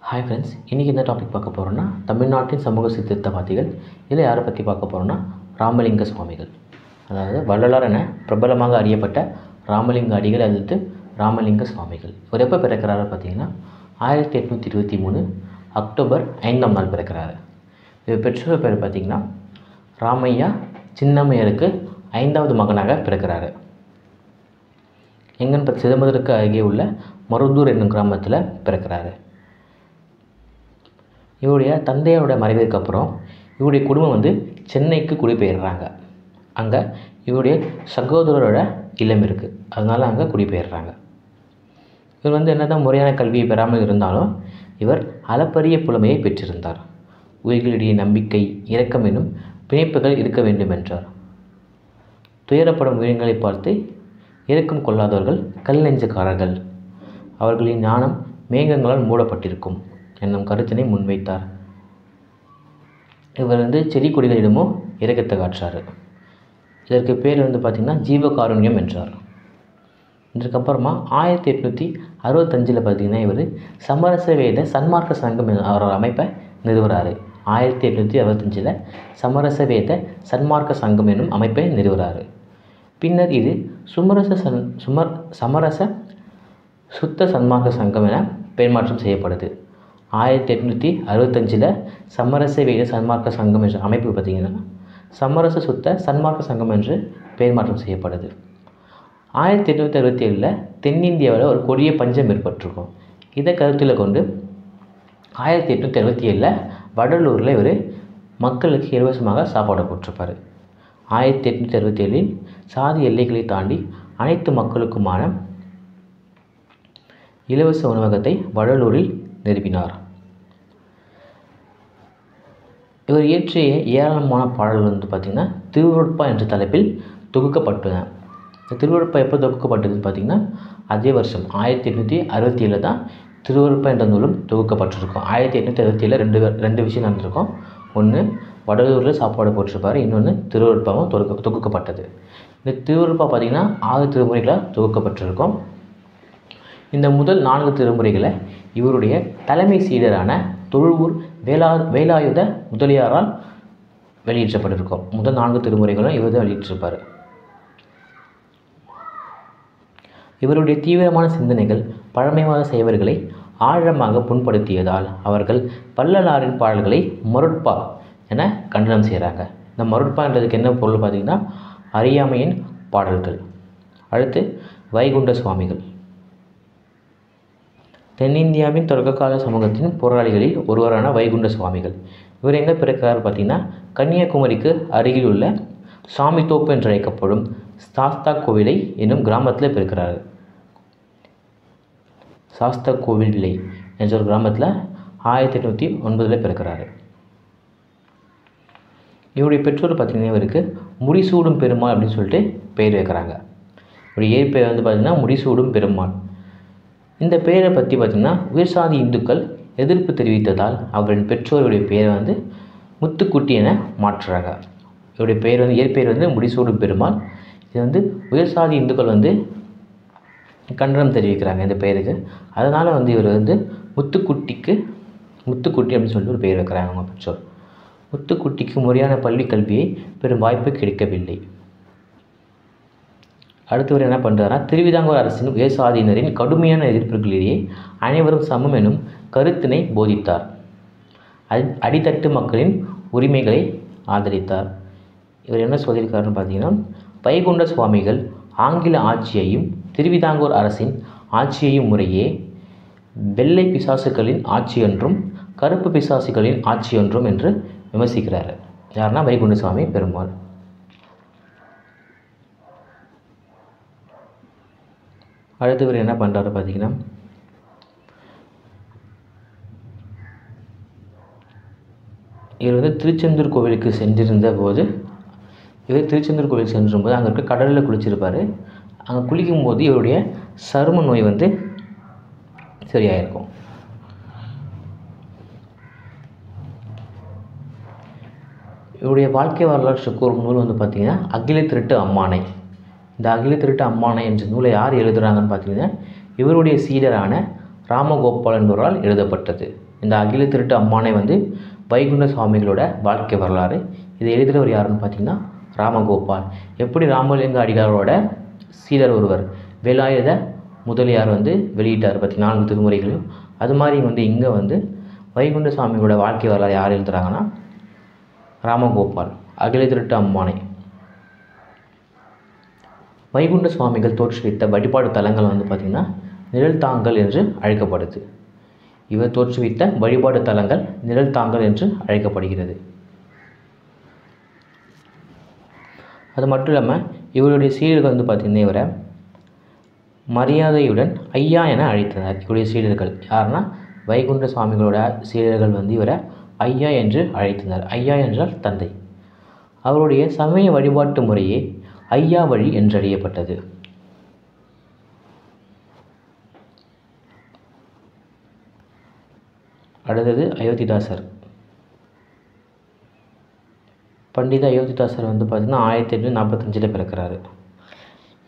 Hi friends, இன்றைக்கி என்ன topic பார்க்க போகிறோன்னா தமிழ்நாட்டின் சமூக சீர்திருத்தவாதிகள். இதில் யாரை பற்றி பார்க்க போகிறோன்னா ராமலிங்க சுவாமிகள். அதாவது வள்ளலார் என பிரபலமாக அறியப்பட்ட ராமலிங்க அடிகள் அல்லது ராமலிங்க சுவாமிகள். இவர் எப்போ பிறக்கிறாரு பார்த்தீங்கன்னா 1823 அக்டோபர் 5ஆம் நாள் பிறக்கிறாரு. இவர் பெற்றோர் பேர் பார்த்திங்கன்னா ராமையா சின்னம்மையருக்கு 5வது மகனாக பிறக்கிறாரு. எங்கன்னு சிதம்பரத்துக்கு அருகே உள்ள மருதூர் என்னும் கிராமத்தில் பிறக்கிறாரு. இவருடைய தந்தையோட மறைவிற்கு அப்புறம் இவருடைய குடும்பம் சென்னைக்கு குடிபெயர்றாங்க. அங்கே இவருடைய சகோதரரோட இல்லம் இருக்குது, அதனால் அங்கே குடிபெயர்றாங்க. இவர் என்ன தான் முறையான கல்வியை பெறாமல் இருந்தாலும் இவர் அளப்பரிய புலமையை பெற்றிருந்தார். உயிர்களிடையே நம்பிக்கை, இரக்கம் என்னும் பிணைப்புகள் இருக்க வேண்டும் என்றார். துயரப்படும் உயிரினங்களை பார்த்து இரக்கம் கொள்ளாதவர்கள் கல் நெஞ்சக்காரர்கள், அவர்களின் ஞானம் மேகங்களால் மூடப்பட்டிருக்கும் என்னும் கருத்தினை முன்வைத்தார். இவர் செடி கொடிகளிடமும் இரக்கத்தை காற்றார். இதற்கு பேர் பார்த்திங்கன்னா ஜீவகாருண்யம் என்றார். இதற்கப்புறமா 1865 பார்த்திங்கன்னா இவர் சமரச வேத சன்மார்க்க சங்கம் அவரோட அமைப்பை நிறுவுறாரு. 1865 சமரச வேத சன்மார்க்க சங்கம் என்னும் அமைப்பை நிறுவுறாரு. பின்னர் இது சமரச சுத்த சன்மார்க்க சங்கம் என பெயர் மாற்றம் செய்யப்படுது. 1865 சமரச வேத சன்மார்க்க சங்கம் என்ற அமைப்பு பார்த்திங்கன்னா சமரச சுத்த சன்மார்க்க சங்கம் என்று பெயர் மாற்றம் செய்யப்படுது. 1867 தென்னிந்தியாவில் ஒரு கொடிய பஞ்சம் ஏற்பட்டிருக்கும். இதை கருத்தில் கொண்டு 1867 வடலூரில் இவர் மக்களுக்கு இலவசமாக சாப்பாடு போட்டிருப்பார். 1867 சாதி எல்லைகளை தாண்டி அனைத்து மக்களுக்குமான இலவச உணவகத்தை வடலூரில் நிறுவினார். இவர் இயற்றிய ஏராளமான பாடல்கள் பார்த்திங்கன்னா திருவருட்பா என்ற தலைப்பில் தொகுக்கப்பட்டன. இந்த திருவருட்பா எப்போ தொகுக்கப்பட்டதுன்னு பார்த்திங்கன்னா அதே வருஷம் 1867 தான் திருவருட்பா என்ற நூலும் தொகுக்கப்பட்டிருக்கும். 1867 ரெண்டு விஷயம் நடந்திருக்கும். ஒன்று வடலூரில் சாப்பாடு போட்டிருப்பார், இன்னொன்று திருவருட்பாவும் தொகுக்கப்பட்டது. இந்த திருவருட்பா பார்த்திங்கன்னா 6 திருமுறைகளாக தொகுக்கப்பட்டிருக்கும். இந்த முதல் 4 திருமுறைகளை இவருடைய தலைமை சீடரான தொழுவூர் வேலாயுத முதலியாரால் வெளியிட்டப்பட்டிருக்கும். முதல் 4 திருமுறைகளும் இவர் தான் வெளியிட்டிருப்பார். இவருடைய தீவிரமான சிந்தனைகள் பழமைவாத செய்வர்களை ஆழமாக புண்படுத்தியதால் அவர்கள் வள்ளலாரின் பாடல்களை மருட்பா என கண்டனம் செய்கிறாங்க. இந்த மருட்பான்றதுக்கு என்ன பொருள் பார்த்திங்கன்னா அறியாமையின் பாடல்கள். அடுத்து வைகுண்ட சுவாமிகள். தென்னிந்தியாவின் தொடக்ககால சமூகத்தின் போராளிகளில் ஒருவரான வைகுண்ட சுவாமிகள். இவர் எங்கே பிறக்கிறார் பார்த்திங்கன்னா கன்னியாகுமரிக்கு அருகில் உள்ள சாமித்தோப்பு என்று அழைக்கப்படும் சாஸ்தா கோவிலை என்னும் கிராமத்தில் பிறக்கிறார். சாஸ்தா கோவிலை என்ற ஒரு கிராமத்தில் 1809 பிறக்கிறார். இவருடைய பெற்றோர் பார்த்திங்கன்னா இவருக்கு முடிசூடும் பெருமாள் அப்படின்னு சொல்லிட்டு பெயர் வைக்கிறாங்க. இவருடைய இயற்பெயர் பார்த்திங்கன்னா முடிசூடும் பெருமாள். இந்த பெயரை பற்றி பார்த்திங்கன்னா உயர்சாதி இந்துக்கள் எதிர்ப்பு தெரிவித்ததால் அவரின் பெற்றோருடைய பெயரை முத்துக்குட்டி என மாற்றுறாங்க. இவருடைய பெயர் இயற்பெயர் முடிசூடும் பெருமாள். இது உயர்சாதி இந்துக்கள் கண்டனம் தெரிவிக்கிறாங்க இந்த பெயருக்கு. அதனால் இவர் முத்துக்குட்டி அப்படின்னு சொல்லிட்டு ஒரு பெயர் வைக்கிறாங்க அவங்க பெற்றோர். முத்துக்குட்டிக்கு முறையான பள்ளி கல்வியை பெரும் வாய்ப்பு கிடைக்கவில்லை. அடுத்தவர் என்ன பண்ணுறாருன்னா திருவிதாங்கூர் அரசின் உயர்சாதியினரின் கடுமையான எதிர்ப்புகளிடையே அனைவரும் சமம் எனும் கருத்தினை போதித்தார். அடித்தட்டு மக்களின் உரிமைகளை ஆதரித்தார். இவர் என்ன சொல்லியிருக்காருன்னு பார்த்தீங்கன்னா வைகுண்ட சுவாமிகள் ஆங்கில ஆட்சியையும் திருவிதாங்கூர் அரசின் ஆட்சியையும் முறையே வெள்ளை பிசாசுகளின் ஆட்சி என்றும் கருப்பு பிசாசுகளின் ஆட்சி என்றும் என்று விமர்சிக்கிறார். யாருன்னா வைகுண்ட சுவாமி பெருமாள். அடுத்து இவர் என்ன பண்ணுறாரு பார்த்தீங்கன்னா இவர் திருச்செந்தூர் கோவிலுக்கு சென்றிருந்த போது திருச்செந்தூர் கோவிலுக்கு சென்றும்போது அங்கே இருக்க கடலில் குளிச்சிருப்பார். அங்கே குளிக்கும்போது இவருடைய சரும நோய் சரியாயிருக்கும். இவருடைய வாழ்க்கை வரலாற்று ஒரு நூல் பார்த்திங்கன்னா அகில திருட்டு அம்மானை. இந்த அகில திருட்டு அம்மானை என்ற நூலை யார் எழுதுகிறாங்கன்னு பார்த்தீங்கன்னா இவருடைய சீடரான ராமகோபால் என்பவரால் எழுதப்பட்டது. இந்த அகில திருட்டு அம்மானை வந்து வைகுண்ட சுவாமிகளோட வாழ்க்கை வரலாறு. இதை எழுதுகிறவர் யாருன்னு பார்த்தீங்கன்னா ராமகோபால். எப்படி ராமலிங்க அடிகளாரோட சீடர் ஒருவர் வேலாயுத முதலியார் வந்து வெளியிட்டார் 4 திருமுறைகளையும், அது மாதிரி வந்து இங்கே வந்து வைகுண்ட சுவாமிகளோட வாழ்க்கை வரலாறு யார் எழுதுகிறாங்கன்னா ராமகோபால். அகில திருட்டு அம்மானை. வைகுண்ட சுவாமிகள் தோற்றுவித்த வழிபாடு தலங்கள் வந்து பார்த்திங்கன்னா நிழல் தாங்கல் என்று அழைக்கப்படுது. இவர் தோற்றுவித்த வழிபாடு தலங்கள் நிழல் தாங்கல் என்று அழைக்கப்படுகிறது. அது மட்டும் இல்லாமல் இவருடைய சீடர்கள் வந்து பார்த்திங்கன்னா இவரை மரியாதையுடன் ஐயா என அழைத்தனர். இவருடைய சீடர்கள் யாருன்னா வைகுண்ட சுவாமிகளோட சீடர்கள் வந்து இவரை ஐயா என்று அழைத்தனர். ஐயா என்றால் தந்தை. அவருடைய சமய வழிபாட்டு முறையே ஐயா வழி என்றறியப்பட்டது. அடுத்தது அயோத்திதாசர். பண்டித அயோத்திதாசர் வந்து பார்த்திங்கன்னா 1845 பிறக்கிறாரு.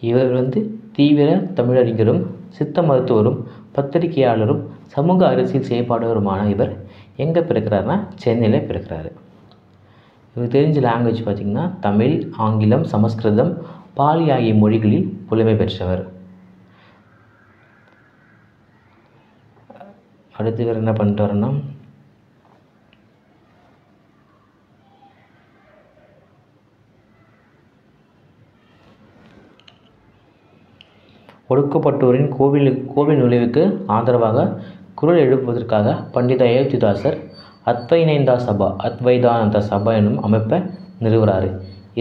இவர் வந்து தீவிர தமிழறிஞரும் சித்த மருத்துவரும் பத்திரிகையாளரும் சமூக அரசியல் செயற்பாடுவருமான இவர் எங்கே பிறக்கிறாருன்னா சென்னையில் பிறக்கிறாரு. இவர் தெரிஞ்ச லாங்குவேஜ் பார்த்திங்கன்னா தமிழ், ஆங்கிலம், சமஸ்கிருதம், பாலி ஆகிய மொழிகளில் புலமை பெற்றவர். அடுத்து இவர் என்ன பண்ணிட்டாருன்னா ஒடுக்கப்பட்டோரின் கோவில் நுழைவுக்கு ஆதரவாக குரல் எழுப்புவதற்காக பண்டித அயோத்திதாசர் அத்வைதானந்த சபா எனும் அமைப்பை நிறுவுறாரு.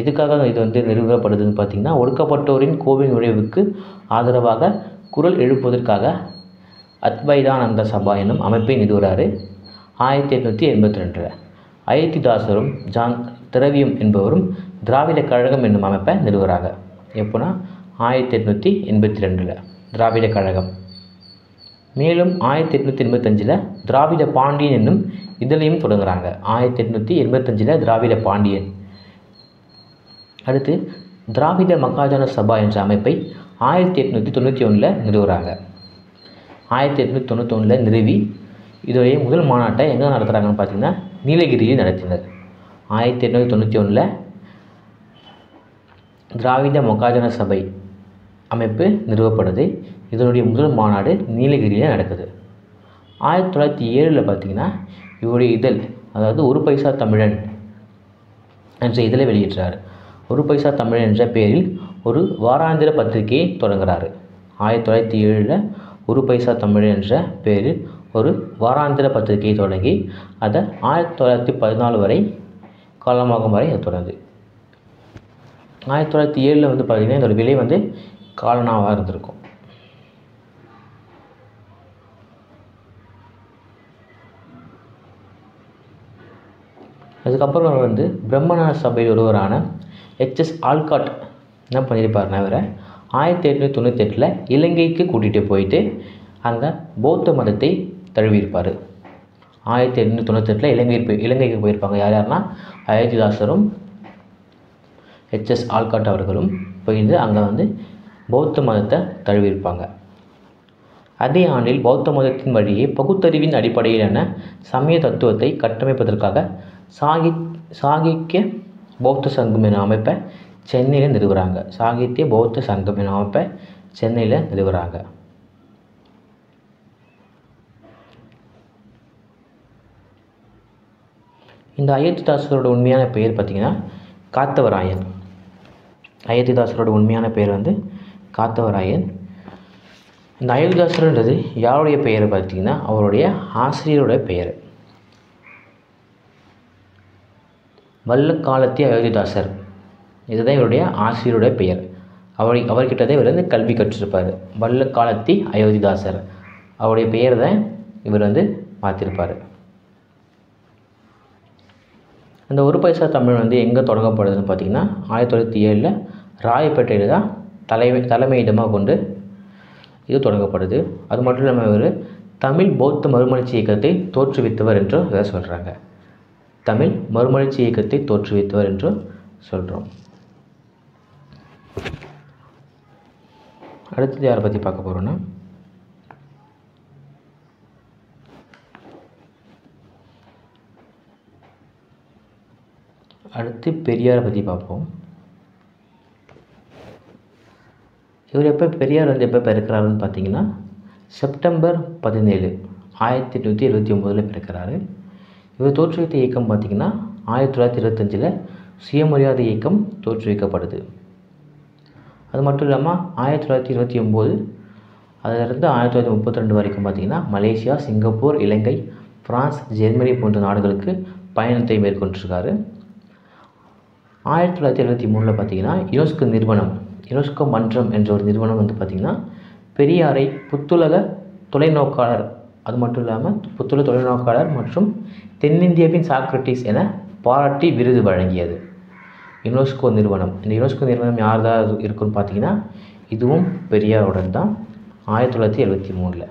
எதுக்காக இது வந்து நிறுவப்படுதுன்னு பார்த்திங்கன்னா ஒடுக்கப்பட்டோரின் கோவில் நுழைவுக்கு ஆதரவாக குரல் எழுப்புவதற்காக அத்வைதானந்த சபா எனும் அமைப்பை நிறுவுறாரு 1882. அயோத்திதாசரும் திரவியம் என்பவரும் திராவிட கழகம் என்னும் அமைப்பை நிறுவுறாங்க. எப்போனா 1882 திராவிட கழகம். மேலும் 1885 திராவிட பாண்டியன் என்னும் இதழையும் தொடங்குறாங்க. 1885 திராவிட பாண்டியன். அடுத்து திராவிட மகாஜன சபா என்ற அமைப்பை 1891 நிறுவுறாங்க. 1891 நிறுவி இதோடைய முதல் மாநாட்டை எங்கே நடத்துகிறாங்கன்னு பார்த்தீங்கன்னா நீலகிரியில் நடத்தினர். 1891 திராவிட மகாஜன சபை அமைப்பு நிறுவப்படுது. இதனுடைய முதல் மாநாடு நீலகிரியில் நடக்குது. 1907 பார்த்திங்கன்னா இவருடைய இதழ், அதாவது ஒரு பைசா தமிழன் என்ற இதழை வெளியிட்டார். ஒரு பைசா தமிழன் என்ற பெயரில் ஒரு வாராந்திர பத்திரிகையை தொடங்குகிறார். 1907 ஒரு பைசா தமிழன் என்ற பெயரில் ஒரு வாராந்திர பத்திரிகையை தொடங்கி அதை 1914 வரை காலமாகும் வரை அது தொடர்ந்து 1907 வந்து பார்த்திங்கன்னா இதோட விலை வந்து காலனாவாக இருந்திருக்கும். அதுக்கப்புறம் வந்து பிரம்மண சபையில் ஒருவரான H.S. ஆல்காட் என்ன பண்ணியிருப்பாருன்னா இவரை 1898 இலங்கைக்கு கூட்டிகிட்டு போயிட்டு அங்கே பௌத்த மதத்தை தழுவியிருப்பார். 1898 இலங்கைக்கு போயிருப்பாங்க. யாருன்னா அயோத்திதாசரும் H.S. ஆல்காட் அவர்களும் போயிட்டு அங்கே வந்து பௌத்த மதத்தை தழுவியிருப்பாங்க. அதே ஆண்டில் பௌத்த மதத்தின் வழியே பகுத்தறிவின் அடிப்படையிலான சமய தத்துவத்தை கட்டமைப்பதற்காக சாகித்ய பௌத்த சங்கம் என அமைப்பை சென்னையில் நிறுவுறாங்க. சாகித்ய பௌத்த சங்கம் என அமைப்பை சென்னையில் நிறுவுறாங்க. இந்த அயோத்திதாசரோட உண்மையான பெயர் பார்த்திங்கன்னா காத்தவராயன். அயோத்திதாசரோட உண்மையான பெயர் வந்து காத்தவராயன். இந்த அயோத்திதாசர்ன்றது யாருடைய பெயர் பார்த்திங்கன்னா அவருடைய ஆசிரியரோட பெயர். வல்லக்காலத்தி அயோத்திதாசர் இதுதான் இவருடைய ஆசிரியருடைய பெயர். அவர்கிட்ட தான் இவர் வந்து கல்வி கற்றிருப்பார். வல்லக்காலத்தி அயோத்திதாசர் அவருடைய பெயர் தான் இவர் வந்து மாற்றிருப்பார். அந்த ஒரு பைசா தமிழ் வந்து எங்கே தொடங்கப்படுதுன்னு பார்த்திங்கன்னா 1907 ராயப்பேட்டையில் தான் தலைமையிடமாக கொண்டு இது தொடங்கப்படுது. அது மட்டும் இல்லாமல் இவர் தமிழ் பௌத்த மறுமலர்ச்சி இயக்கத்தை தோற்றுவித்தவர் என்றும் இதை சொல்கிறாங்க. தமிழ் மறுமலர்ச்சி இயக்கத்தை தோற்றுவித்தவர் என்றும் சொல்கிறோம். அடுத்தது யாரை பற்றி பார்க்க போகிறோன்னா அடுத்து பெரியாரை பற்றி பார்ப்போம். இவர் பெரியார் எப்போ பிறக்கிறாருன்னு பார்த்தீங்கன்னா செப்டம்பர் 17, 1829 பிறக்கிறாரு. இவர் தோற்றுவித்த இயக்கம் பார்த்திங்கன்னா 1925 சுயமரியாதை இயக்கம் தோற்றுவிக்கப்படுது. அது மட்டும் இல்லாமல் 1929 அதிலிருந்து 1932 வரைக்கும் பார்த்திங்கன்னா மலேசியா, சிங்கப்பூர், இலங்கை, பிரான்ஸ், ஜெர்மனி போன்ற நாடுகளுக்கு பயணத்தை மேற்கொண்டிருக்காரு. 1973 பார்த்திங்கன்னா யுனெஸ்கோ மன்றம் என்ற ஒரு நிறுவனம் பார்த்திங்கன்னா பெரியாரை புத்துலக தொலைநோக்காளர், அது மட்டும் இல்லாமல் புத்துலக தொலைநோக்காளர் மற்றும் தென்னிந்தியாவின் சாக்ரட்டிஸ் என பாராட்டி விருது வழங்கியது யுனெஸ்கோ நிறுவனம். இந்த யுனெஸ்கோ நிறுவனம் யார் தான் இருக்குன்னு பார்த்தீங்கன்னா இதுவும் பெரியாருடன் தான் 1973.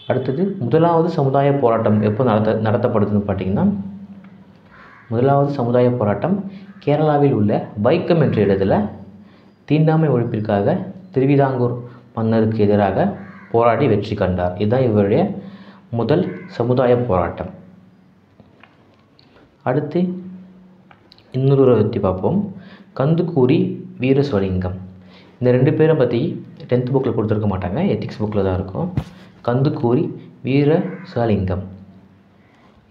அடுத்தது முதலாவது சமுதாய போராட்டம் எப்போ நடத்தப்படுதுன்னு பார்த்தீங்கன்னா முதலாவது சமுதாய போராட்டம் கேரளாவில் உள்ள வைக்கம் என்ற இடத்துல தீண்டாமை ஒழிப்பிற்காக திருவிதாங்கூர் மன்னருக்கு எதிராக போராடி வெற்றி கண்டார். இதுதான் இவருடைய முதல் சமுதாய போராட்டம். அடுத்து இன்னொரு பற்றி பார்ப்போம். கந்துக்கூரி வீரசுவலிங்கம். இந்த 2 பேரை பற்றி 10th புக்கில் கொடுத்துருக்க மாட்டாங்க, எத்திக்ஸ் புக்கில் தான் இருக்கும். கந்துக்கூரி வீரசுவலிங்கம்.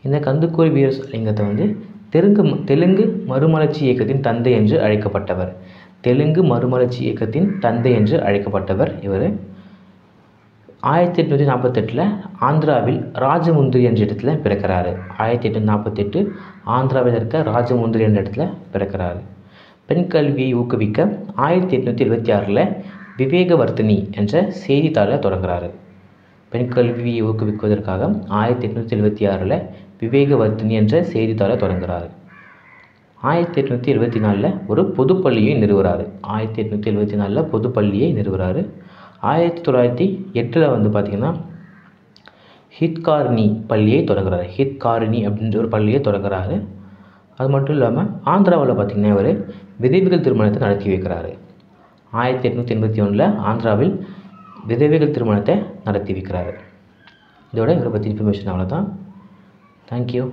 இந்த கந்துக்கூரி வீரசுவலிங்கத்தை தெலுங்கு மறுமலர்ச்சி இயக்கத்தின் தந்தை என்று அழைக்கப்பட்டவர். இவர் 1848 ஆந்திராவில் ராஜமுந்திரி என்ற இடத்துல பிறக்கிறாரு. 1848 ஆந்திராவில் இருக்க ராஜமுந்திரி என்ற இடத்துல பிறக்கிறாரு. பெண் கல்வியை ஊக்குவிக்க 1876 விவேகவர்த்தினி என்ற செய்தித்தாளை தொடங்குகிறாரு. பெண் கல்வியை ஊக்குவிக்குவதற்காக 1876 விவேகவர்த்தினி என்ற செய்தித்தாளை தொடங்குகிறாரு. 1874 ஒரு பொதுப்பள்ளியை நிறுவுறாரு. 1908 பார்த்திங்கன்னா ஹித்காரிணி பள்ளியை தொடங்குறாரு. ஹித்காரிணி அப்படின்ற ஒரு பள்ளியை தொடங்குறாரு. அது மட்டும் இல்லாமல் ஆந்திராவில் பார்த்திங்கன்னா இவர் விதவைகள் திருமணத்தை நடத்தி வைக்கிறாரு. 1881 ஆந்திராவில் விதவைகள் திருமணத்தை நடத்தி வைக்கிறாரு. இதோட இவரை பற்றி இன்ஃபர்மேஷன் அவ்வளோதான். தேங்க்யூ.